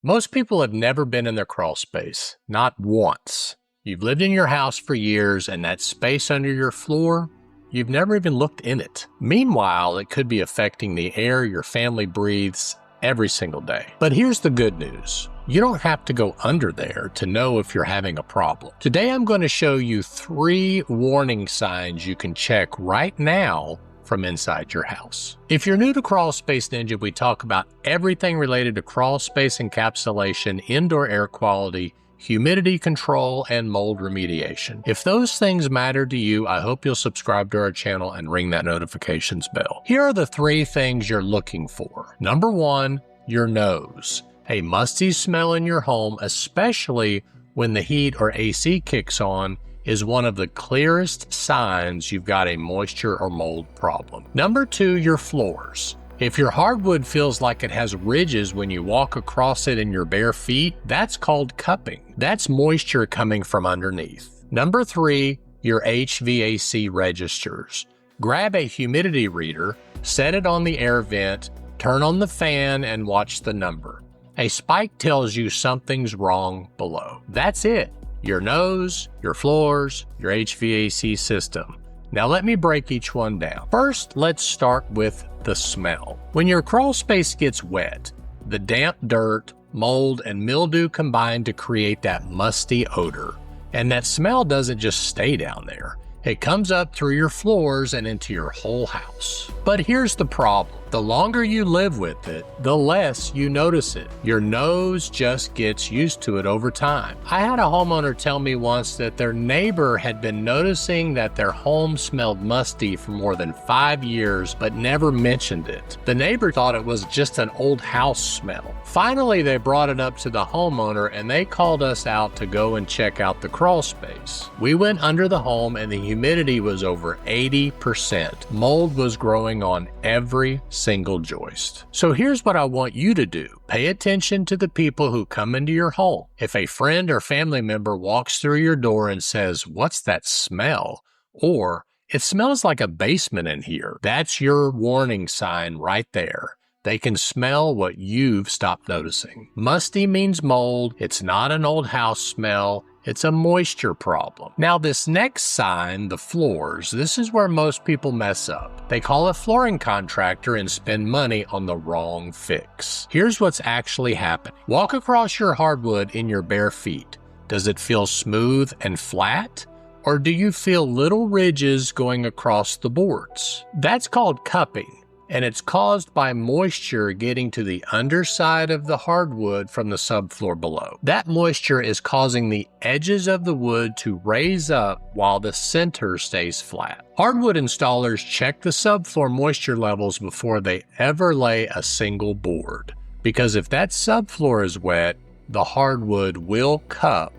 Most people have never been in their crawl space, not once. You've lived in your house for years, and that space under your floor, you've never even looked in it. Meanwhile, it could be affecting the air your family breathes every single day. But here's the good news. You don't have to go under there to know if you're having a problem. Today, I'm going to show you 3 warning signs you can check right now from inside your house. If you're new to Crawl Space Ninja, we talk about everything related to crawl space encapsulation, indoor air quality, humidity control, and mold remediation. If those things matter to you, I hope you'll subscribe to our channel and ring that notifications bell. Here are the 3 things you're looking for. Number 1, your nose. A musty smell in your home, especially when the heat or AC kicks on, is one of the clearest signs you've got a moisture or mold problem. Number 2, your floors. If your hardwood feels like it has ridges when you walk across it in your bare feet, that's called cupping. That's moisture coming from underneath. Number 3, your HVAC registers. Grab a humidity reader, set it on the air vent, turn on the fan, and watch the number. A spike tells you something's wrong below. That's it. Your nose, your floors, your HVAC system. Now let me break each one down. First, let's start with the smell. When your crawl space gets wet, the damp dirt, mold, and mildew combine to create that musty odor. And that smell doesn't just stay down there. It comes up through your floors and into your whole house. But here's the problem. The longer you live with it, the less you notice it. Your nose just gets used to it over time. I had a homeowner tell me once that their neighbor had been noticing that their home smelled musty for more than 5 years, but never mentioned it. The neighbor thought it was just an old house smell. Finally, they brought it up to the homeowner and they called us out to go and check out the crawl space. We went under the home and the humidity was over 80%. Mold was growing on every single joist. So here's what I want you to do. Pay attention to the people who come into your home. If a friend or family member walks through your door and says, "What's that smell?" or "It smells like a basement in here," that's your warning sign right there. They can smell what you've stopped noticing. Musty means mold. It's not an old house smell. It's a moisture problem. Now this next sign, the floors, this is where most people mess up. They call a flooring contractor and spend money on the wrong fix. Here's what's actually happening. Walk across your hardwood in your bare feet. Does it feel smooth and flat? Or do you feel little ridges going across the boards? That's called cupping. And it's caused by moisture getting to the underside of the hardwood from the subfloor below. That moisture is causing the edges of the wood to raise up while the center stays flat. Hardwood installers check the subfloor moisture levels before they ever lay a single board. Because if that subfloor is wet, the hardwood will cup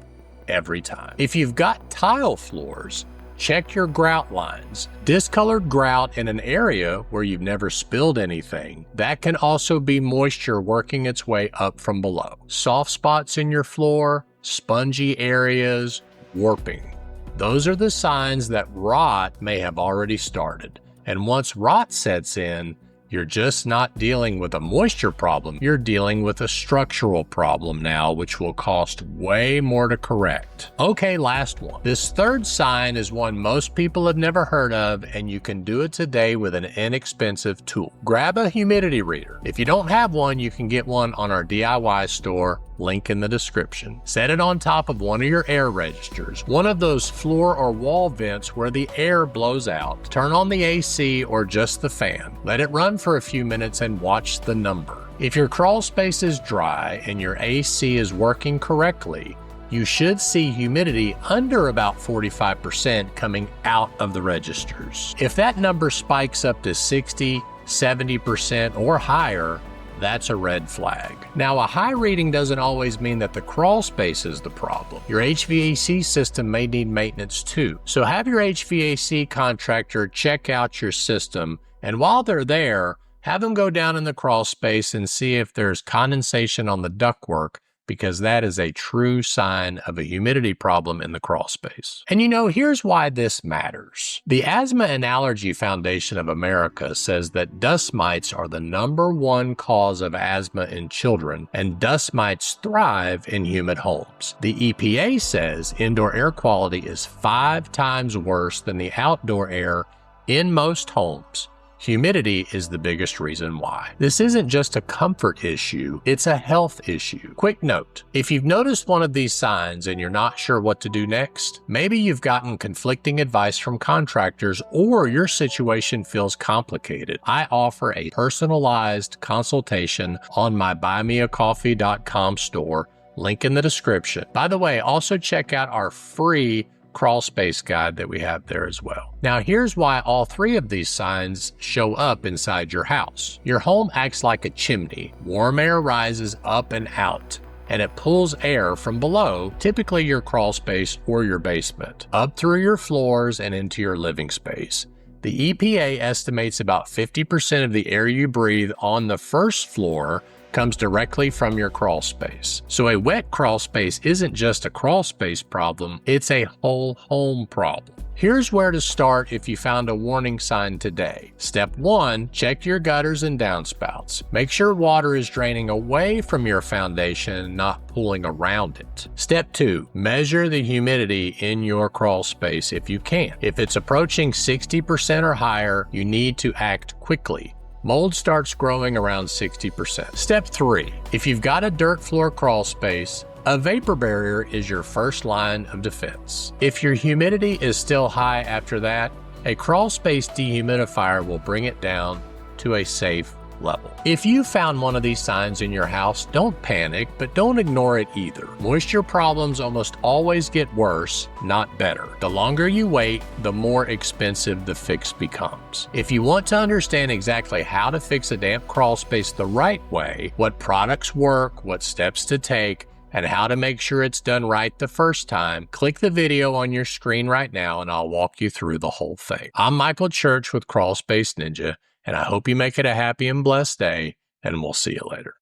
every time. If you've got tile floors, check your grout lines. Discolored grout in an area where you've never spilled anything, that can also be moisture working its way up from below. Soft spots in your floor, spongy areas, warping. Those are the signs that rot may have already started. And once rot sets in, you're just not dealing with a moisture problem, you're dealing with a structural problem now, which will cost way more to correct. Okay, last one. This third sign is one most people have never heard of, and you can do it today with an inexpensive tool. Grab a humidity reader. If you don't have one, you can get one on our DIY store, link in the description. Set it on top of one of your air registers, one of those floor or wall vents where the air blows out. Turn on the AC or just the fan. Let it run for a few minutes and watch the number. If your crawl space is dry and your AC is working correctly, you should see humidity under about 45% coming out of the registers. If that number spikes up to 60, 70% or higher, that's a red flag. Now, a high reading doesn't always mean that the crawl space is the problem. Your HVAC system may need maintenance too. So have your HVAC contractor check out your system, and while they're there, have them go down in the crawl space and see if there's condensation on the ductwork because that is a true sign of a humidity problem in the crawl space. And here's why this matters. The Asthma and Allergy Foundation of America says that dust mites are the #1 cause of asthma in children, and dust mites thrive in humid homes. The EPA says indoor air quality is 5 times worse than the outdoor air in most homes. Humidity is the biggest reason why. This isn't just a comfort issue, it's a health issue. Quick note, if you've noticed one of these signs and you're not sure what to do next, maybe you've gotten conflicting advice from contractors or your situation feels complicated. I offer a personalized consultation on my buymeacoffee.com store, link in the description. By the way, also check out our free crawl space guide that we have there as well. Now here's why all 3 of these signs show up inside your house. Your home acts like a chimney. Warm air rises up and out, and it pulls air from below, typically your crawl space or your basement, up through your floors and into your living space. The EPA estimates about 50% of the air you breathe on the first floor comes directly from your crawl space. So a wet crawl space isn't just a crawl space problem, it's a whole home problem. Here's where to start if you found a warning sign today. Step 1, check your gutters and downspouts. Make sure water is draining away from your foundation, not pooling around it. Step 2, measure the humidity in your crawl space if you can. If it's approaching 60% or higher, you need to act quickly. Mold starts growing around 60%. Step 3, if you've got a dirt floor crawl space, a vapor barrier is your first line of defense. If your humidity is still high after that, a crawl space dehumidifier will bring it down to a safe level. If you found one of these signs in your house, don't panic, but don't ignore it either. Moisture problems almost always get worse, not better. The longer you wait, the more expensive the fix becomes. If you want to understand exactly how to fix a damp crawl space the right way, what products work, what steps to take, and how to make sure it's done right the first time, click the video on your screen right now and I'll walk you through the whole thing. I'm Michael Church with Crawl Space Ninja, and I hope you make it a happy and blessed day, and we'll see you later.